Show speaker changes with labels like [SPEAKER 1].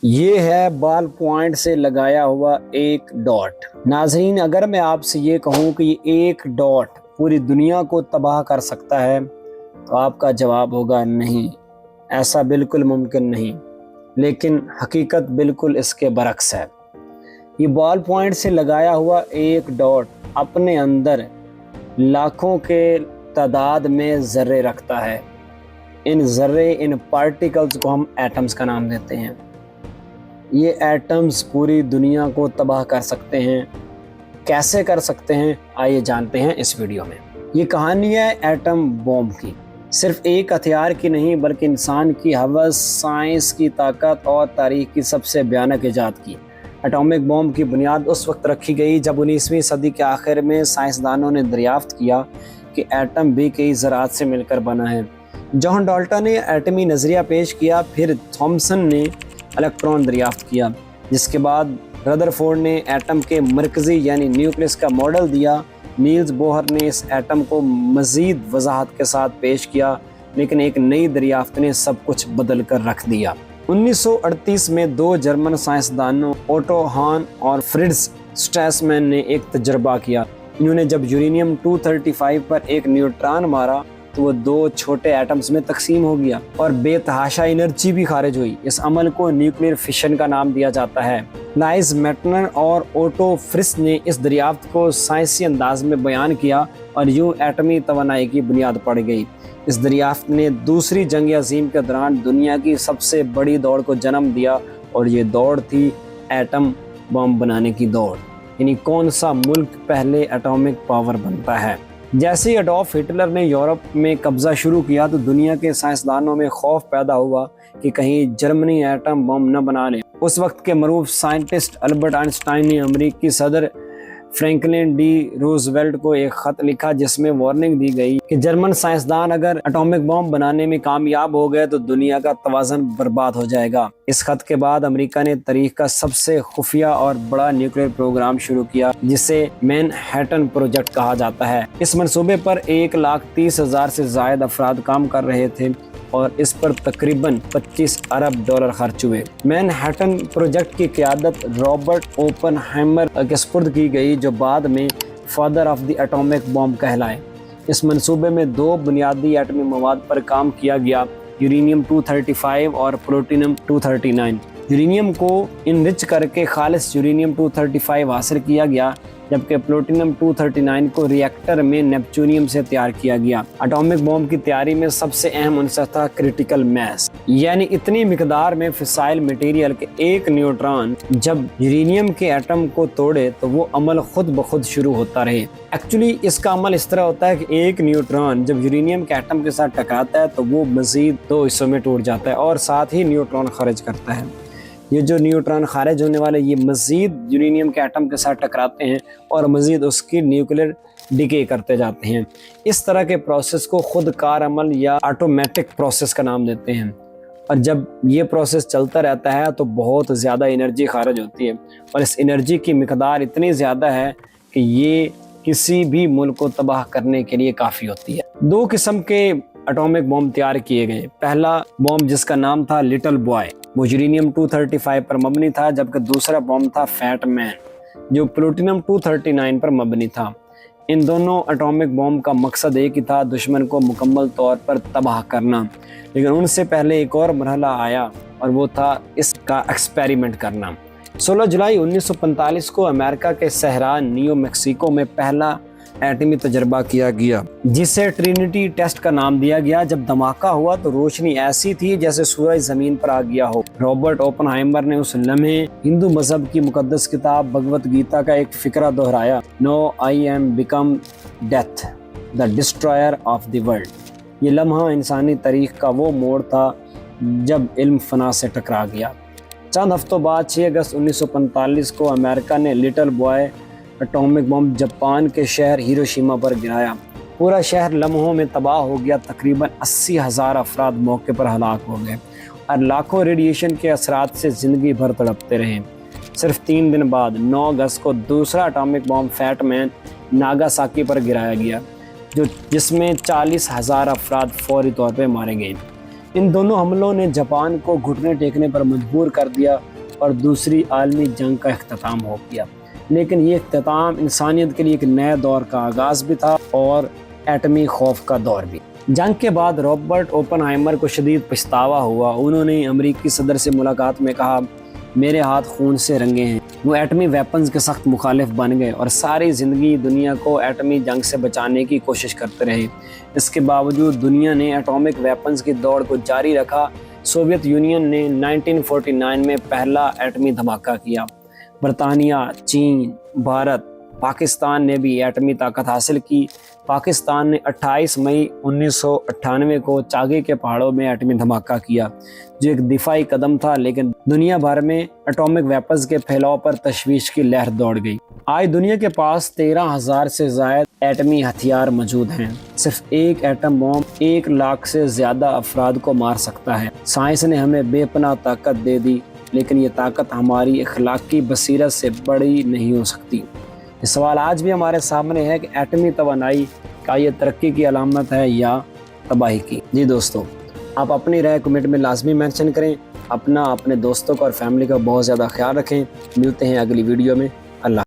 [SPEAKER 1] یہ ہے بال پوائنٹ سے لگایا ہوا ایک ڈاٹ۔ ناظرین، اگر میں آپ سے یہ کہوں کہ یہ ایک ڈاٹ پوری دنیا کو تباہ کر سکتا ہے تو آپ کا جواب ہوگا نہیں، ایسا بالکل ممکن نہیں۔ لیکن حقیقت بالکل اس کے برعکس ہے۔ یہ بال پوائنٹ سے لگایا ہوا ایک ڈاٹ اپنے اندر لاکھوں کے تعداد میں ذرے رکھتا ہے۔ ان ذرے، ان پارٹیکلز کو ہم ایٹمز کا نام دیتے ہیں۔ یہ ایٹمز پوری دنیا کو تباہ کر سکتے ہیں۔ کیسے کر سکتے ہیں؟ آئیے جانتے ہیں اس ویڈیو میں۔ یہ کہانی ہے ایٹم بوم کی، صرف ایک ہتھیار کی نہیں بلکہ انسان کی ہوس، سائنس کی طاقت اور تاریخ کی سب سے بھیانک ایجاد کی۔ ایٹامک بوم کی بنیاد اس وقت رکھی گئی جب 19ویں صدی کے آخر میں سائنسدانوں نے دریافت کیا کہ ایٹم بھی کئی ذرات سے مل کر بنا ہے۔ جان ڈالٹن نے ایٹمی نظریہ پیش کیا، پھر تھامسن نے الیکٹران دریافت کیا، جس کے بعد ردرفورڈ نے ایٹم کے مرکزی یعنی نیوکلیس کا ماڈل دیا۔ نیلز بوہر نے اس ایٹم کو مزید وضاحت کے ساتھ پیش کیا، لیکن ایک نئی دریافت نے سب کچھ بدل کر رکھ دیا۔ 1938 میں دو جرمن سائنسدانوں اوٹو ہان اور فرٹز سٹریسمین نے ایک تجربہ کیا۔ انہوں نے جب یورینیم 235 پر ایک نیوٹران مارا تو وہ دو چھوٹے ایٹمز میں تقسیم ہو گیا اور بے تحاشا انرجی بھی خارج ہوئی۔ اس عمل کو نیوکلیئر فشن کا نام دیا جاتا ہے۔ لائز میٹنر اور اوٹو فرٹز نے اس دریافت کو سائنسی انداز میں بیان کیا اور یوں ایٹمی توانائی کی بنیاد پڑ گئی۔ اس دریافت نے دوسری جنگ عظیم کے دوران دنیا کی سب سے بڑی دوڑ کو جنم دیا، اور یہ دوڑ تھی ایٹم بم بنانے کی دوڑ، یعنی کون سا ملک پہلے ایٹامک پاور بنتا ہے۔ جیسے ہی اڈولف ہٹلر نے یورپ میں قبضہ شروع کیا تو دنیا کے سائنسدانوں میں خوف پیدا ہوا کہ کہیں جرمنی ایٹم بم نہ بنا لے۔ اس وقت کے معروف سائنٹسٹ البرٹ آئن سٹائن نے امریکی صدر فرینکلن ڈی روزویلٹ کو ایک خط لکھا جس میں وارننگ دی گئی کہ جرمن سائنسدان اگر ایٹامک بم بنانے میں کامیاب ہو گئے تو دنیا کا توازن برباد ہو جائے گا۔ اس خط کے بعد امریکہ نے تاریخ کا سب سے خفیہ اور بڑا نیوکلیئر پروگرام شروع کیا، جسے مین ہیٹن پروجیکٹ کہا جاتا ہے۔ اس منصوبے پر 1,30,000 سے زائد افراد کام کر رہے تھے اور اس پر تقریباً $25 ارب خرچ ہوئے۔ مین ہیٹن پروجیکٹ کی قیادت رابرٹ اوپن ہائمر کے سپرد کی گئی، جو بعد میں فادر آف دی ایٹامک بم کہلائے۔ اس منصوبے میں دو بنیادی ایٹمی مواد پر کام کیا گیا، یورینیم 235 اور پلوٹینیم 239۔ یورینیم کو انرچ کر کے خالص یورینیم 235 حاصل کیا گیا، جبکہ پلوٹینیم 239 کو ری ایکٹر میں نیپچونیم سے تیار کیا گیا۔ ایٹامک بم کی تیاری میں سب سے اہم عنصر تھا کرٹیکل میس، یعنی اتنی مقدار میں فسائل مٹیریل کہ ایک نیوٹران جب یورینیم کے ایٹم کو توڑے تو وہ عمل خود بخود شروع ہوتا رہے۔ ایکچولی اس کا عمل اس طرح ہوتا ہے کہ ایک نیوٹران جب یورینیم کے ایٹم کے ساتھ ٹکراتا ہے تو وہ مزید دو حصوں میں ٹوٹ جاتا ہے اور ساتھ ہی نیوٹران خارج کرتا ہے۔ یہ جو نیوٹران خارج ہونے والے یہ مزید یورینیم کے ایٹم کے ساتھ ٹکراتے ہیں اور مزید اس کی نیوکلیئر ڈیکے کرتے جاتے ہیں۔ اس طرح کے پروسیس کو خود کار عمل یا آٹومیٹک پروسیس کا نام دیتے ہیں، اور جب یہ پروسیس چلتا رہتا ہے تو بہت زیادہ انرجی خارج ہوتی ہے، اور اس انرجی کی مقدار اتنی زیادہ ہے کہ یہ کسی بھی ملک کو تباہ کرنے کے لیے کافی ہوتی ہے۔ دو قسم کے ایٹامک بم تیار کیے گئے۔ پہلا بم جس کا نام تھا لٹل بوائے، وہ یورینیم 235 پر مبنی تھا، جبکہ دوسرا بم تھا فیٹ مین جو پلوٹینیم 239 پر مبنی تھا۔ ان دونوں ایٹامک بم کا مقصد ایک ہی تھا، دشمن کو مکمل طور پر تباہ کرنا، لیکن ان سے پہلے ایک اور مرحلہ آیا اور وہ تھا اس کا ایکسپیریمنٹ کرنا۔ 16 جولائی 1945 کو امریکہ کے صحرا نیو میکسیکو میں پہلا ایٹمی تجربہ کیا گیا، جسے ٹرینٹی ٹیسٹ کا نام دیا گیا۔ جب دھماکہ ہوا تو روشنی ایسی تھی جیسے سورج زمین پر آ گیا ہو۔ رابرٹ اوپن ہائمر نے اس لمحے ہندو مذہب کی مقدس کتاب بھگوت گیتا کا ایک فقرہ دہرایا، "now I am become death the destroyer of the world". یہ لمحہ انسانی تاریخ کا وہ موڑ تھا جب علم فنا سے ٹکرا گیا۔ چند ہفتوں بعد 6 اگست 1945 کو امریکہ نے لٹل بوائے ایٹامک بم جاپان کے شہر ہیروشیما پر گرایا۔ پورا شہر لمحوں میں تباہ ہو گیا، تقریباً 80,000 افراد موقع پر ہلاک ہو گئے اور لاکھوں ریڈیشن کے اثرات سے زندگی بھر تڑپتے رہے۔ صرف 3 دن بعد 9 اگست کو دوسرا ایٹامک بم فیٹ مین ناگاساکی پر گرایا گیا، جس میں 40,000 افراد فوری طور پہ مارے گئے۔ ان دونوں حملوں نے جاپان کو گھٹنے ٹیکنے پر مجبور کر دیا اور دوسری عالمی جنگ کا اختتام ہو گیا، لیکن یہ اختتام انسانیت کے لیے ایک نئے دور کا آغاز بھی تھا اور ایٹمی خوف کا دور بھی۔ جنگ کے بعد رابرٹ اوپن ہائمر کو شدید پچھتاوا ہوا۔ انہوں نے امریکی صدر سے ملاقات میں کہا، میرے ہاتھ خون سے رنگے ہیں۔ وہ ایٹمی ویپنز کے سخت مخالف بن گئے اور ساری زندگی دنیا کو ایٹمی جنگ سے بچانے کی کوشش کرتے رہے۔ اس کے باوجود دنیا نے ایٹامک ویپنز کی دوڑ کو جاری رکھا۔ سوویت یونین نے 1949 میں پہلا ایٹمی دھماکہ کیا۔ برطانیہ، چین، بھارت، پاکستان نے بھی ایٹمی طاقت حاصل کی۔ پاکستان نے 28 مئی 1998 کو چاگے کے پہاڑوں میں ایٹمی دھماکہ کیا، جو ایک دفاعی قدم تھا، لیکن دنیا بھر میں ایٹامک ویپنز کے پھیلاؤ پر تشویش کی لہر دوڑ گئی۔ آج دنیا کے پاس 13,000 سے زائد ایٹمی ہتھیار موجود ہیں۔ صرف ایک ایٹم بم 1 لاکھ سے زیادہ افراد کو مار سکتا ہے۔ سائنس نے ہمیں بے پناہ طاقت دے دی، لیکن یہ طاقت ہماری اخلاقی بصیرت سے بڑی نہیں ہو سکتی۔ یہ سوال آج بھی ہمارے سامنے ہے کہ ایٹمی توانائی کا یہ ترقی کی علامت ہے یا تباہی کی؟ جی دوستو، آپ اپنی رائے کمنٹ میں لازمی مینشن کریں۔ اپنے دوستوں کا اور فیملی کا بہت زیادہ خیال رکھیں۔ ملتے ہیں اگلی ویڈیو میں۔